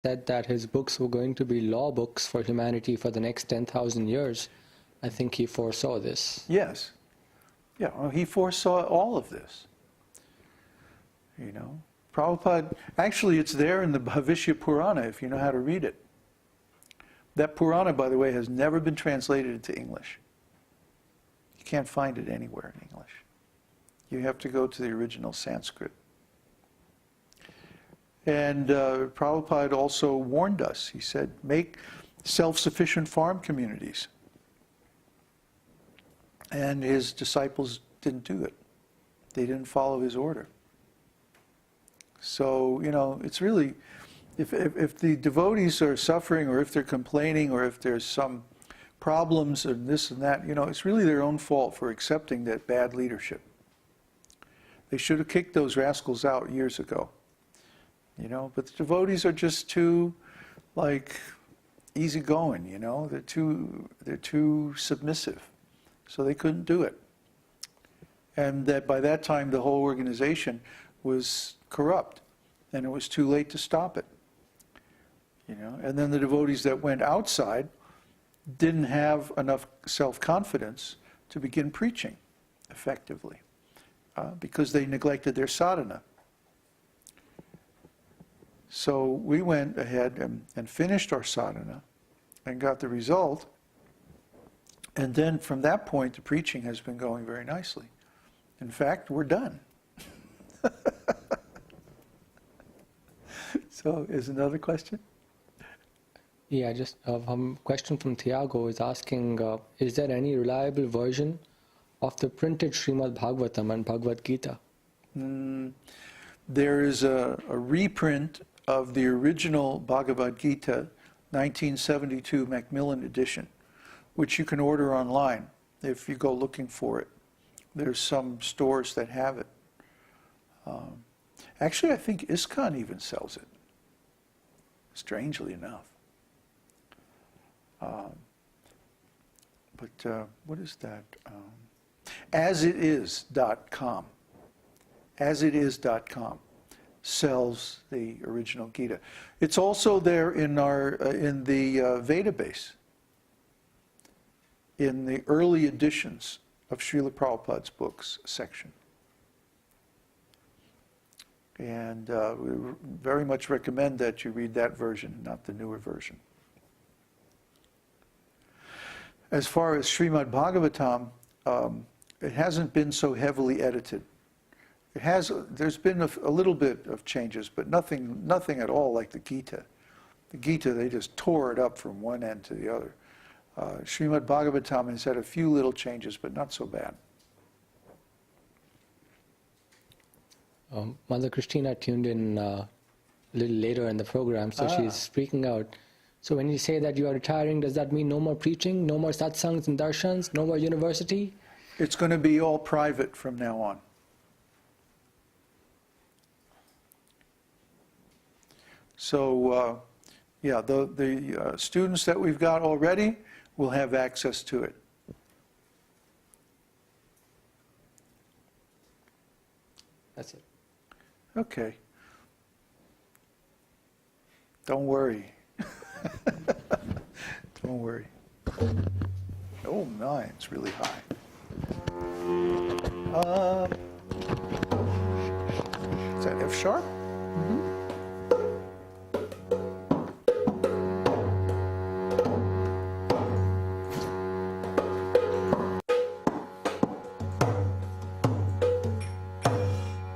said that his books were going to be law books for humanity for the next 10,000 years, I think he foresaw this. Yes. Yeah, well, he foresaw all of this. You know, Prabhupada, actually it's there in the Bhavishya Purana if you know how to read it. That Purana, by the way, has never been translated into English. You can't find it anywhere in English. You have to go to the original Sanskrit. And Prabhupada also warned us. He said, make self-sufficient farm communities. And his disciples didn't do it. They didn't follow his order. So, you know, it's really, if the devotees are suffering, or if they're complaining, or if there's some problems and this and that, you know, it's really their own fault for accepting that bad leadership. They should have kicked those rascals out years ago. You know, but the devotees are just too, like, easygoing, you know, they're too submissive. So they couldn't do it. And that by that time the whole organization was corrupt, and it was too late to stop it. You know, and then the devotees that went outside didn't have enough self-confidence to begin preaching effectively, because they neglected their sadhana. So we went ahead and finished our sadhana and got the result. And then from that point, the preaching has been going very nicely. In fact, we're done. So, is another question? Yeah, just a question from Thiago is asking, is there any reliable version of the printed Śrīmad-Bhāgavatam and Bhagavad-gītā? There is a reprint of the original Bhagavad-gītā, 1972 Macmillan edition, which you can order online if you go looking for it. There's some stores that have it. Actually, I think ISKCON even sells it, strangely enough. But what is that? Asitis.com. Asitis.com sells the original Gita. It's also there in the Veda base, in the early editions of Srila Prabhupada's books section. And we very much recommend that you read that version, not the newer version. As far as Śrīmad-Bhāgavatam, it hasn't been so heavily edited. There's been a little bit of changes, but nothing at all like the Gita. The Gita, they just tore it up from one end to the other. Śrīmad-Bhāgavatam has had a few little changes, but not so bad. Mother Christina tuned in a little later in the program, so she's speaking out. So when you say that you are retiring, does that mean no more preaching, no more satsangs and darshans, no more university? It's going to be all private from now on. So, yeah, the students that we've got already will have access to it. That's it. Okay. Don't worry. Don't worry. Oh my, it's really high. Is that F sharp?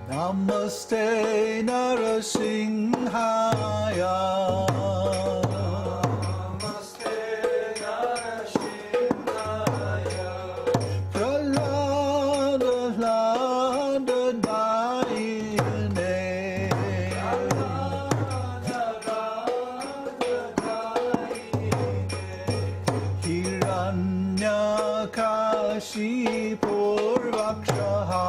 Namaste Narasimhaya. Namaste Narasimhaya. Prahlada Dayine. Hiranyakashipu Vakshaha.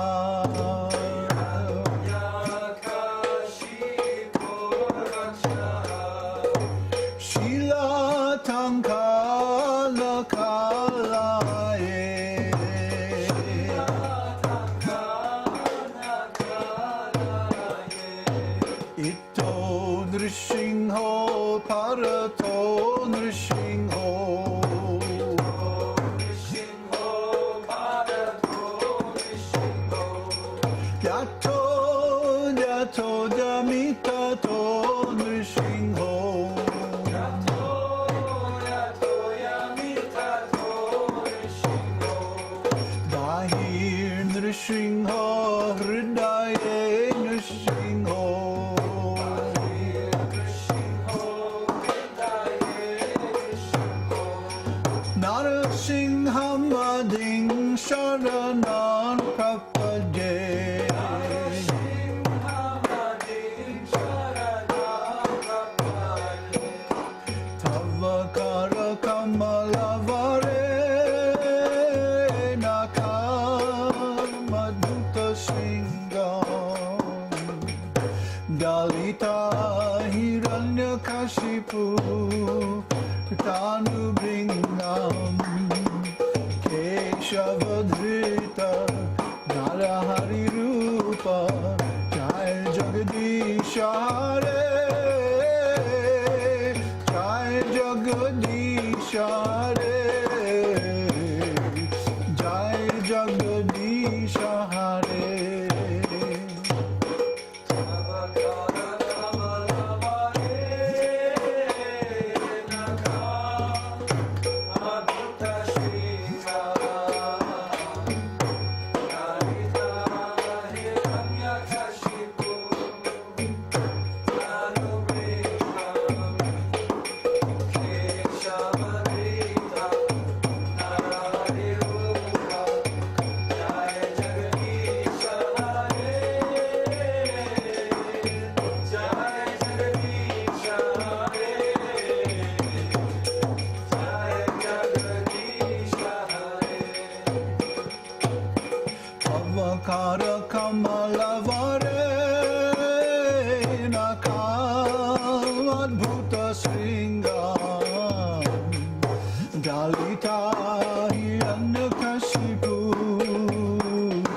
Ito Nrsimho parato nrsimho. Yato yato jamitato nrsimho. Bahir nrsimho hridaye nrsimho. Narasimhamading sharanan prapade. Tavakara kamalavare nakamadhuta singam. Dalita hiranyakashipu tanubringam. Keshavadhrita Narahari Rupa Jai Jagadisha Hare Jai Jagadisha Hare Jai Jagadisha Hare. Avakara kamalavare nakamadbhuta sringam. Dalita hiranyakashipu tanubringam. Keshavadhrita Narahari Rupa Jaya Jagadisha Hare Jaya Jagadisha Hare Jaya Jagadisha Hare. Tavakara kamalavare nakamadhuta sringam. Dalita hiranyakashipu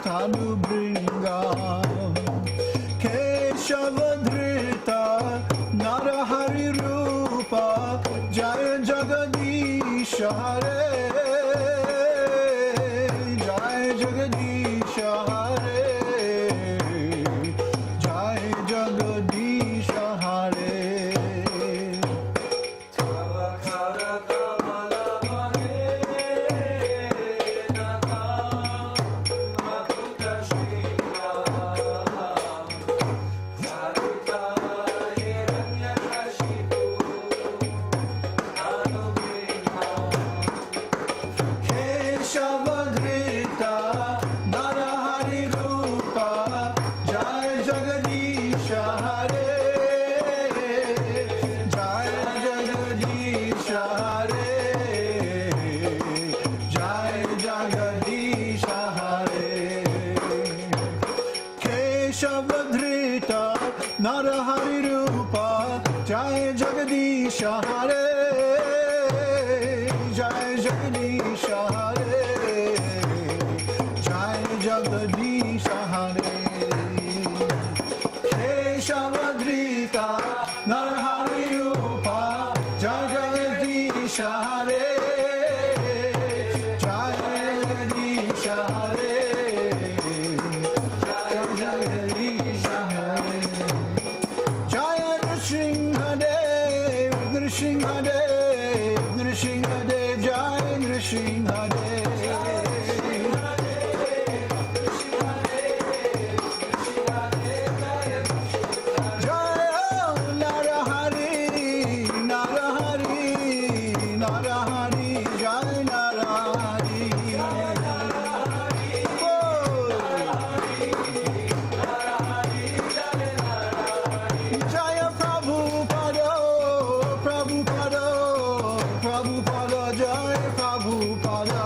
tanubringam. Keshavadhrita Narahari Rupa Jai Jagadisha Hare Jai Jagadisha Hare Jai Jagadisha Hare. Keshavadhrita Narahari Rupa Jai Jagadisha Hare Jai Jagadisha Hare Jai Jagadisha Hare. Keshavadhrita Narahari Rupa Jai Jagadisha Hare Jai Jagadisha Hare Jai Jagadisha Hare. Jaya Nrsimhadev Nrsimhadev Nrsimhadev Jai Nrsimhadev. Jaya Narahari Narahari Narahari Jai Narahari. Jaya Prabhupada Prabhupada Prabhupada Jai Prabhupada.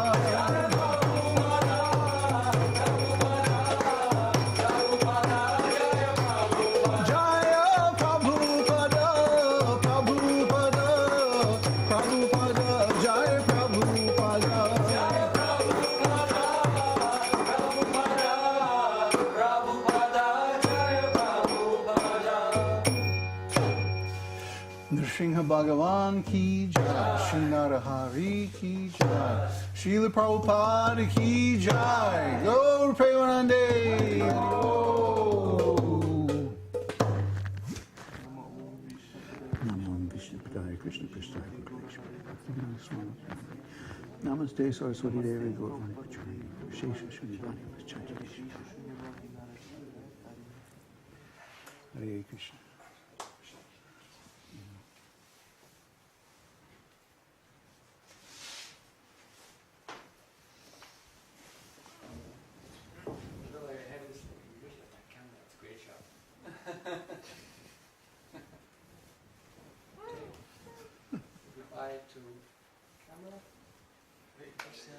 Bhagavan ki jai, Shri Narahari ki jai, Srila Prabhupada ki jai, Gaur Premanande. Krishna Prasthaya Namaste Saraswati Devi Gaurvani Pachani Shesha Shrivani Pachani Hare Krishna. Goodbye to camera. Hare Krishna.